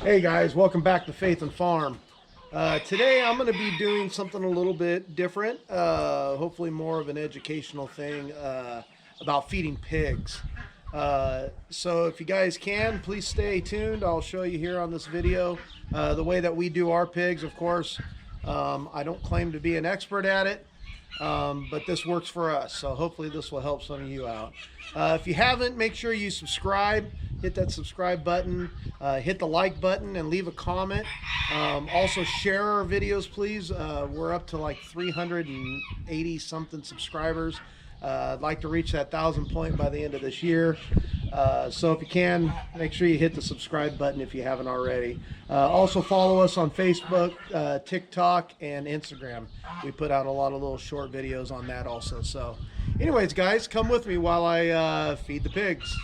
Hey guys, welcome back to Faith and Farm. Today I'm going to be doing something a little bit different, hopefully more of an educational thing about feeding pigs. So if you guys can, please stay tuned. I'll show you here on this video the way that we do our pigs. Of course, I don't claim to be an expert at it, but this works for us. So hopefully this will help some of you out. If you haven't, make sure you subscribe. Hit that subscribe button, hit the like button, and leave a comment. Also share our videos, please. We're up to like 380 something subscribers. I'd like to reach that 1,000 point by the end of this year. So if you can, make sure you hit the subscribe button if you haven't already. Also follow us on Facebook, TikTok, and Instagram. We put out a lot of little short videos on that also. So anyways, guys, come with me while I feed the pigs.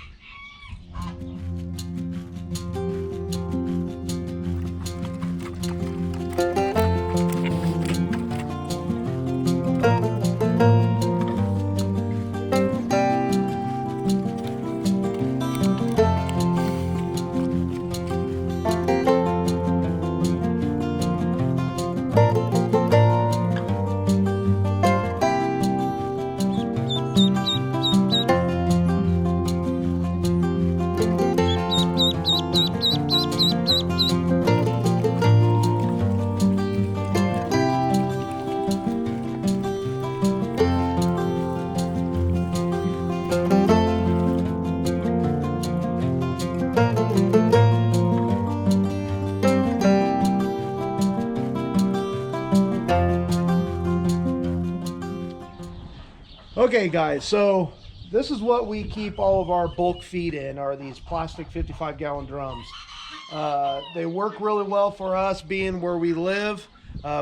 Okay guys, so this is what we keep all of our bulk feed in, are these plastic 55-gallon drums. They work really well for us being where we live.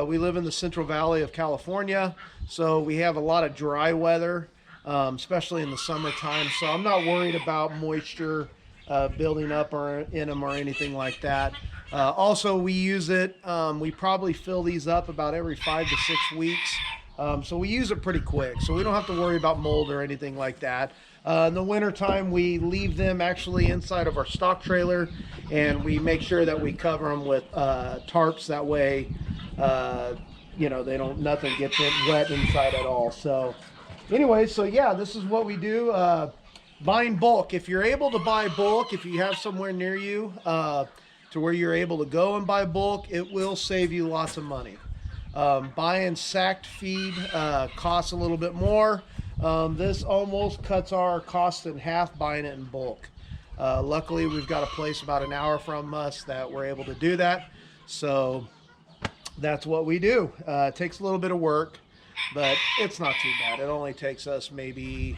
We live in the Central Valley of California, so we have a lot of dry weather, especially in the summertime. So I'm not worried about moisture building up or in them or anything like that. Also, we use it, we probably fill these up about every 5 to 6 weeks. So we use it pretty quick, so we don't have to worry about mold or anything like that. In the wintertime, we leave them actually inside of our stock trailer, and we make sure that we cover them with tarps. That way, you know, nothing gets wet inside at all. So anyway, so yeah, this is what we do. Buying bulk. If you're able to buy bulk, if you have somewhere near you to where you're able to go and buy bulk, it will save you lots of money. Buying sacked feed costs a little bit more. This almost cuts our cost in half buying it in bulk. Luckily, we've got a place about an hour from us that we're able to do that. So that's what we do. It takes a little bit of work, but it's not too bad. It only takes us maybe,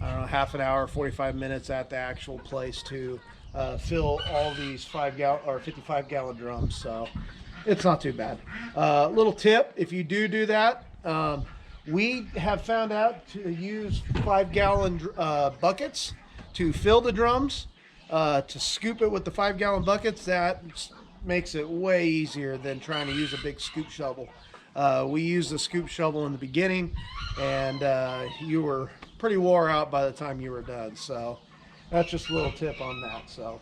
I don't know, half an hour, 45 minutes at the actual place to fill all these 5-gallon or 55-gallon drums. So it's not too bad. Little tip, if you do that, we have found out to use 5-gallon buckets to fill the drums, to scoop it with the 5-gallon buckets. That makes it way easier than trying to use a big scoop shovel. We used the scoop shovel in the beginning, and you were pretty wore out by the time you were done. So that's just a little tip on that. So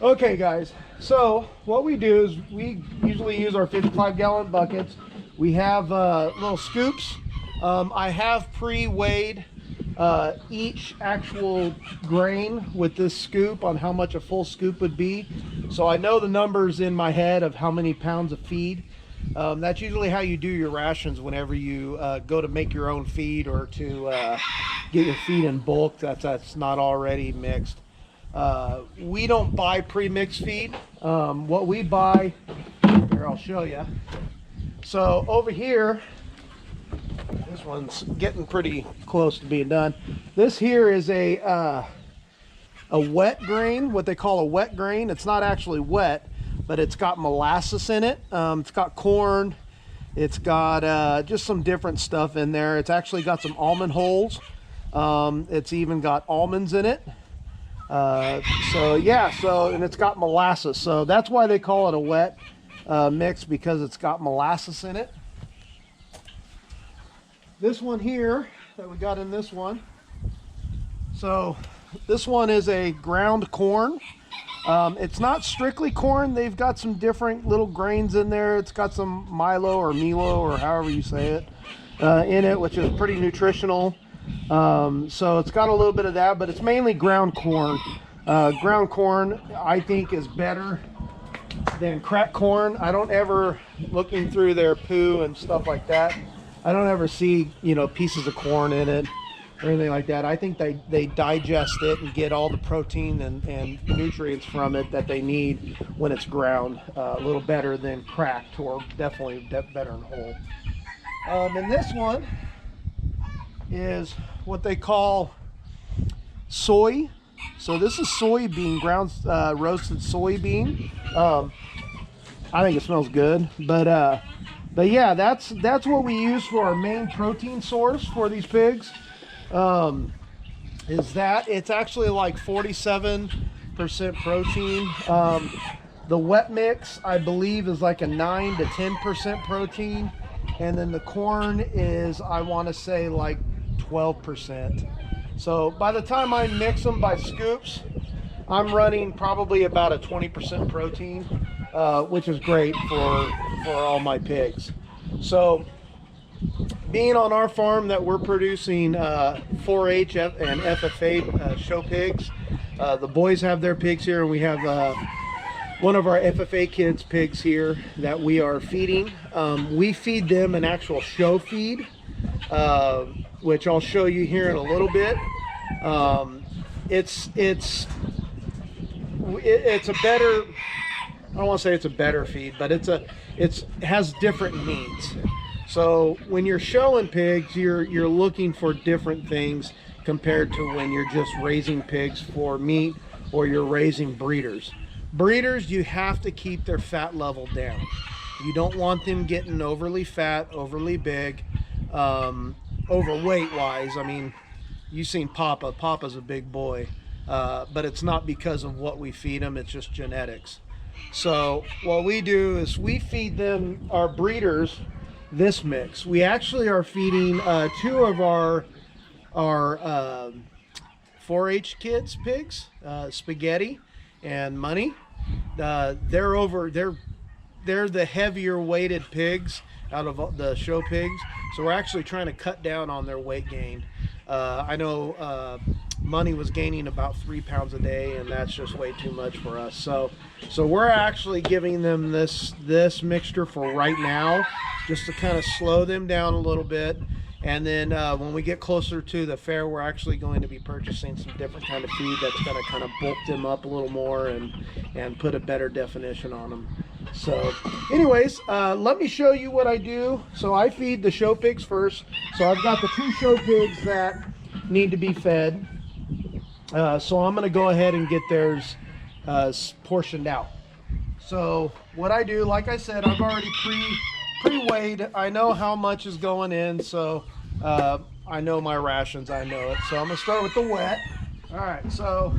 okay guys, so what we do is we usually use our 55-gallon buckets. We have little scoops. I have pre-weighed each actual grain with this scoop on how much a full scoop would be. So I know the numbers in my head of how many pounds of feed. That's usually how you do your rations whenever you go to make your own feed or to get your feed in bulk that's not already mixed. We don't buy pre-mixed feed. What we buy, here I'll show you. So over here, this one's getting pretty close to being done. This here is a wet grain, what they call a wet grain. It's not actually wet, but it's got molasses in it. It's got corn. It's got just some different stuff in there. It's actually got some almond holes. It's even got almonds in it. So yeah, and it's got molasses. So that's why they call it a wet mix, because it's got molasses in it. This one here that we got in this one. So this one is a ground corn. It's not strictly corn. They've got some different little grains in there. It's got some Milo or Milo or however you say it in it, which is pretty nutritional. So it's got a little bit of that, but it's mainly ground corn. Ground corn, I think, is better than cracked corn. I don't ever, looking through their poo and stuff like that, I don't ever see, you know, pieces of corn in it or anything like that. I think they digest it and get all the protein and nutrients from it that they need when it's ground, a little better than cracked, or definitely better than whole. And this one is what they call soy. So this is soybean, ground roasted soybean. I think it smells good, but yeah, that's what we use for our main protein source for these pigs. Is that it's actually like 47% protein. The wet mix, I believe, is like a 9 to 10% protein, and then the corn is, I want to say, like 12%. So by the time I mix them by scoops, I'm running probably about a 20% protein, which is great for all my pigs. So being on our farm that we're producing 4-H and FFA show pigs, the boys have their pigs here, and we have one of our FFA kids pigs here that we are feeding. We feed them an actual show feed, which I'll show you here in a little bit. It's a better, I don't want to say it's a better feed, but it has different needs. So when you're showing pigs, you're looking for different things compared to when you're just raising pigs for meat or you're raising breeders. Breeders, you have to keep their fat level down. You don't want them getting overly fat, overly big, overweight wise. I mean, you've seen Papa. Papa's a big boy, but it's not because of what we feed them. It's just genetics. So what we do is we feed them, our breeders, this mix. We actually are feeding 2 of our 4-H kids pigs, Spaghetti and Money. They're the heavier weighted pigs out of the show pigs, so we're actually trying to cut down on their weight gain. I know Money was gaining about 3 pounds a day, and that's just way too much for us. So we're actually giving them this mixture for right now, just to kind of slow them down a little bit. And then when we get closer to the fair, we're actually going to be purchasing some different kind of feed that's going to kind of bulk them up a little more and put a better definition on them. So anyways, let me show you what I do. So I feed the show pigs first. So I've got the 2 show pigs that need to be fed. So I'm going to go ahead and get theirs portioned out. So what I do, like I said, I've already pre-weighed. I know how much is going in, so I know my rations, I know it. So I'm gonna start with the wet. All right, so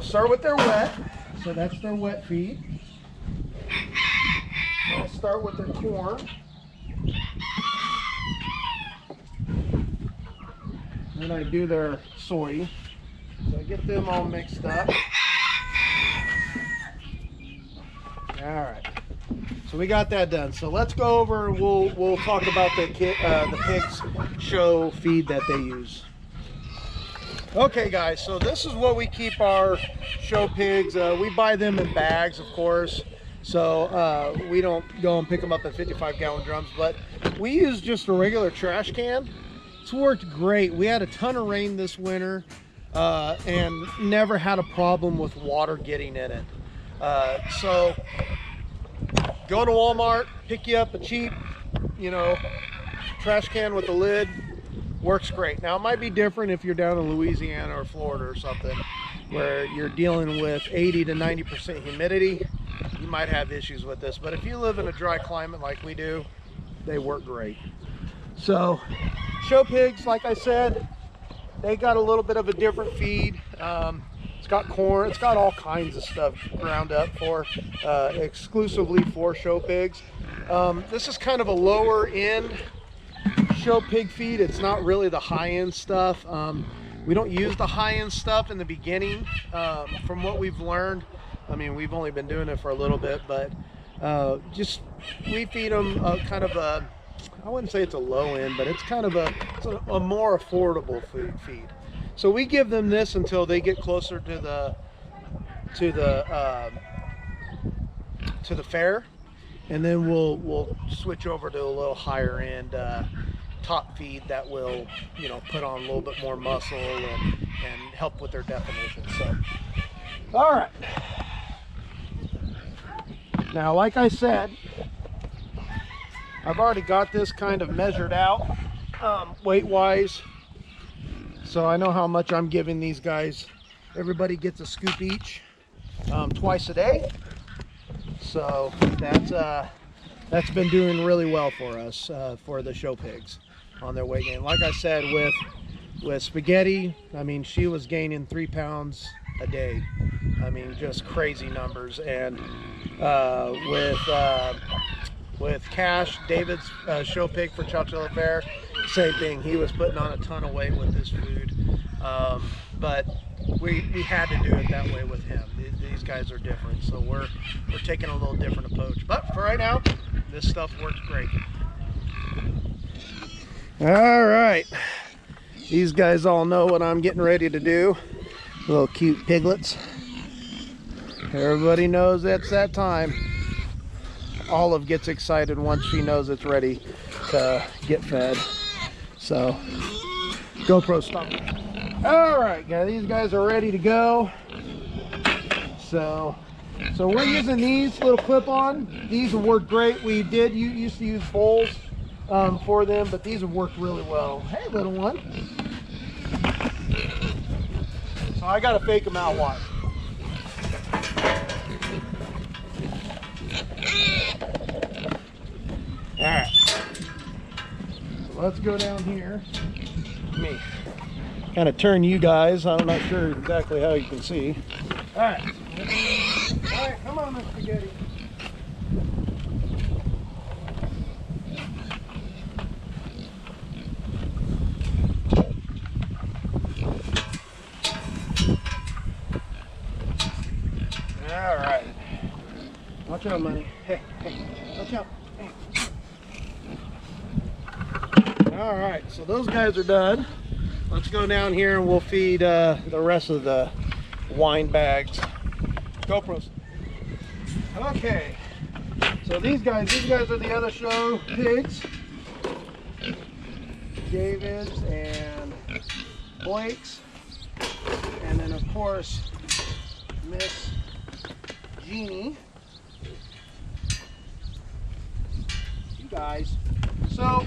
start with their wet. So that's their wet feed. I'll start with their corn. Then I do their soy. So I get them all mixed up. All right, so we got that done. So let's go over and we'll talk about the pigs show feed that they use. Okay guys, so this is what we keep our show pigs. We buy them in bags, of course. So we don't go and pick them up in 55-gallon drums, but we use just a regular trash can. It's worked great. We had a ton of rain this winter and never had a problem with water getting in it. So go to Walmart, pick you up a cheap, trash can with a lid. Works great. Now it might be different if you're down in Louisiana or Florida or something where you're dealing with 80 to 90% humidity. You might have issues with this, but if you live in a dry climate like we do, they work great. So show pigs, like I said, they got a little bit of a different feed. It's got corn, it's got all kinds of stuff ground up for exclusively for show pigs. This is kind of a lower end show pig feed, it's not really the high-end stuff. We don't use the high-end stuff in the beginning. From what we've learned, I mean, we've only been doing it for a little bit, but just we feed them kind of a, I wouldn't say it's a low end, but it's kind of a more affordable feed. So we give them this until they get closer to the fair, and then we'll switch over to a little higher end top feed that will, you know, put on a little bit more muscle and help with their definition. So, all right. Now, like I said, I've already got this kind of measured out weight-wise, so I know how much I'm giving these guys. Everybody gets a scoop each twice a day, so that's been doing really well for us for the show pigs on their weight gain. Like I said, with Spaghetti, I mean, she was gaining 3 pounds a day. I mean, just crazy numbers. And with Cash, David's show pig for Chowchilla Fair, same thing. He was putting on a ton of weight with this food, but we had to do it that way with him. These guys are different, so we're taking a little different approach. But for right now, this stuff works great. All right, these guys all know what I'm getting ready to do. Little cute piglets. Everybody knows it's that time. Olive gets excited once she knows it's ready to get fed. So, GoPro stop. All right, guys, these guys are ready to go. So we're using these little clip-on. These have worked great. We used to use bowls for them, but these have worked really well. Hey, little one. So I gotta fake them out. Watch. All right. So let's go down here. Let me kind of turn you guys. I'm not sure exactly how you can see. All right. All right, come on, Miss Spaghetti. All right. Watch out, money. Hey, watch out. Hey. All right, so those guys are done. Let's go down here and we'll feed the rest of the wine bags. GoPros. Okay, so these guys are the other show pigs. David's and Blake's, and then of course Miss Jeannie. You guys. So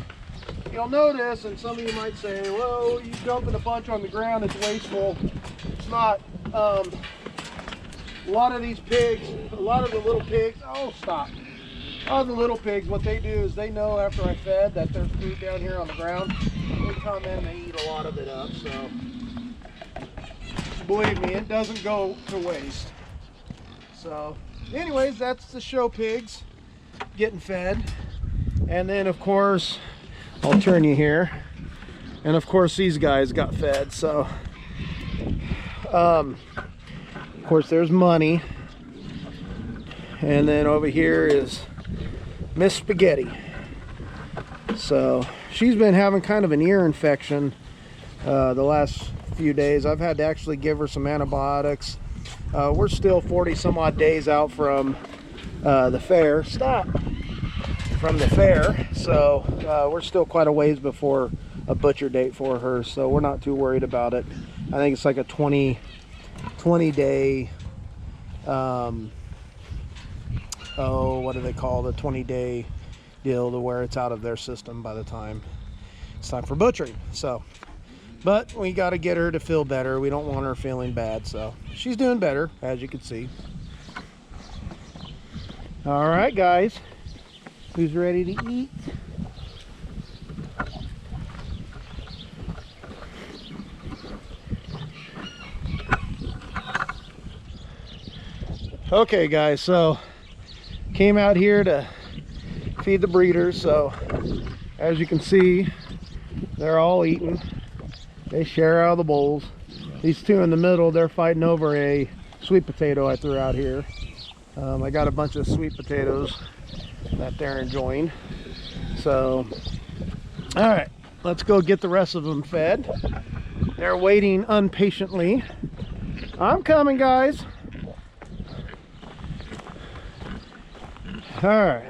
you'll notice, and some of you might say, well, you dumping a bunch on the ground, it's wasteful. It's not. A lot of these pigs, a lot of the little pigs, oh, stop. All the little pigs, what they do is they know after I fed that there's food down here on the ground. They come in and they eat a lot of it up, so believe me, it doesn't go to waste. So anyways, that's the show pigs getting fed. And then of course, I'll turn you here, and of course these guys got fed. So of course there's Money, and then over here is Miss Spaghetti. So she's been having kind of an ear infection the last few days. I've had to actually give her some antibiotics. We're still 40 some odd days out from the fair. Stop. From the fair, so we're still quite a ways before a butcher date for her, so we're not too worried about it. I think it's like a 20 day what do they call the 20-day deal, to where it's out of their system by the time it's time for butchering. So, but we got to get her to feel better. We don't want her feeling bad, so she's doing better, as you can see. All right, guys, who's ready to eat? Okay, guys, so came out here to feed the breeders. So as you can see, They're all eating. They share out of the bowls. These two in the middle, they're fighting over a sweet potato I threw out here. I got a bunch of sweet potatoes that they're enjoying. So, all right, let's go get the rest of them fed. They're waiting impatiently. I'm coming, guys. All right.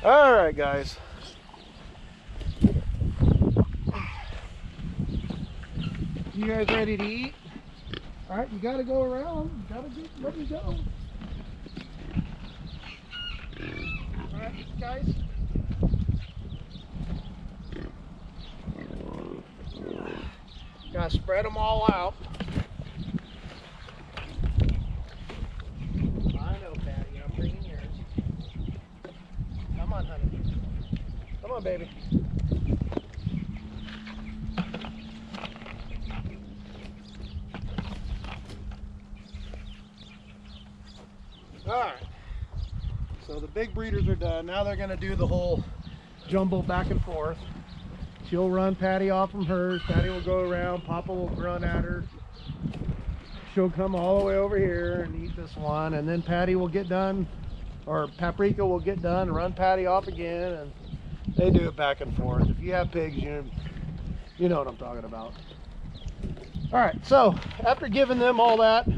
All right, guys. You guys ready to eat? All right, you gotta go around. You gotta let me go. All right, guys. Gotta spread them all out. I know, Patty. I'm bringing yours. Come on, honey. Come on, baby. Alright, so the big breeders are done. Now they're going to do the whole jumble back and forth. She'll run Patty off from hers. Patty will go around. Papa will run at her. She'll come all the way over here and eat this one. And then Patty will get done, or Paprika will get done and run Patty off again. And they do it back and forth. If you have pigs, you know what I'm talking about. Alright, so after giving them all that,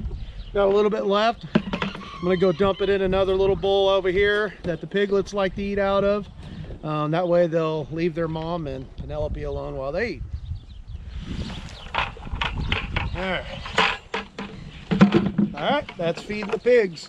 got a little bit left. I'm gonna go dump it in another little bowl over here that the piglets like to eat out of. That way they'll leave their mom and Penelope alone while they eat. All right, that's feeding the pigs.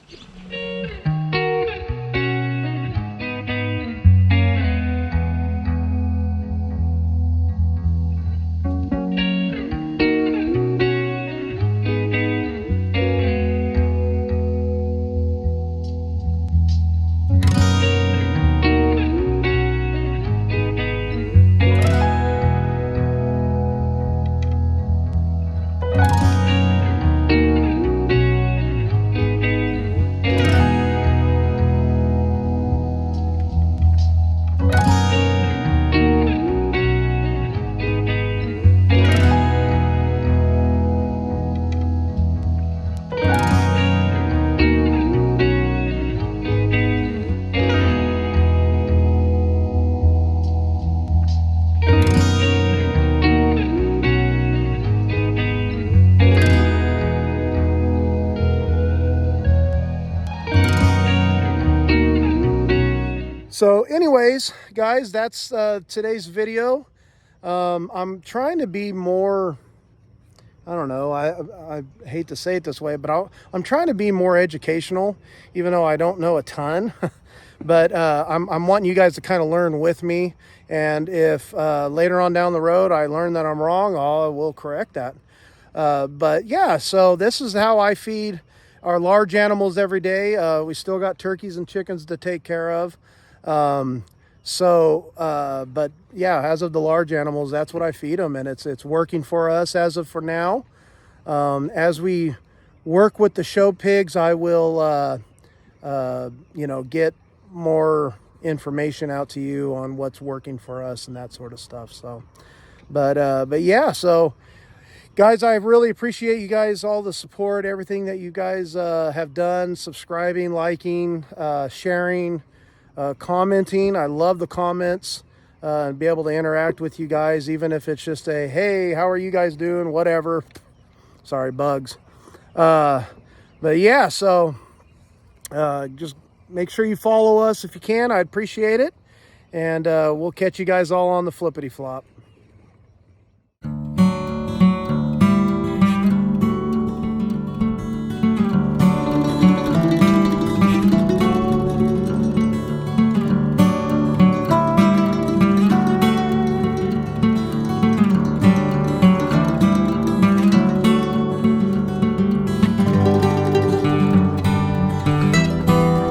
So anyways, guys, that's today's video. I'm trying to be more, I don't know, I hate to say it this way, but I'm trying to be more educational, even though I don't know a ton. But I'm wanting you guys to kind of learn with me. And if later on down the road I learn that I'm wrong, I will correct that. But yeah, so this is how I feed our large animals every day. We still got turkeys and chickens to take care of. But yeah, as of the large animals, that's what I feed them, and it's working for us as of for now. As we work with the show pigs, I will, get more information out to you on what's working for us and that sort of stuff. So, but yeah, so guys, I really appreciate you guys, all the support, everything that you guys, have done, subscribing, liking, sharing, commenting. I love the comments, and be able to interact with you guys, even if it's just a, hey, how are you guys doing? Whatever. Sorry, bugs. But yeah, so, just make sure you follow us if you can. I'd appreciate it. And, we'll catch you guys all on the flippity flop.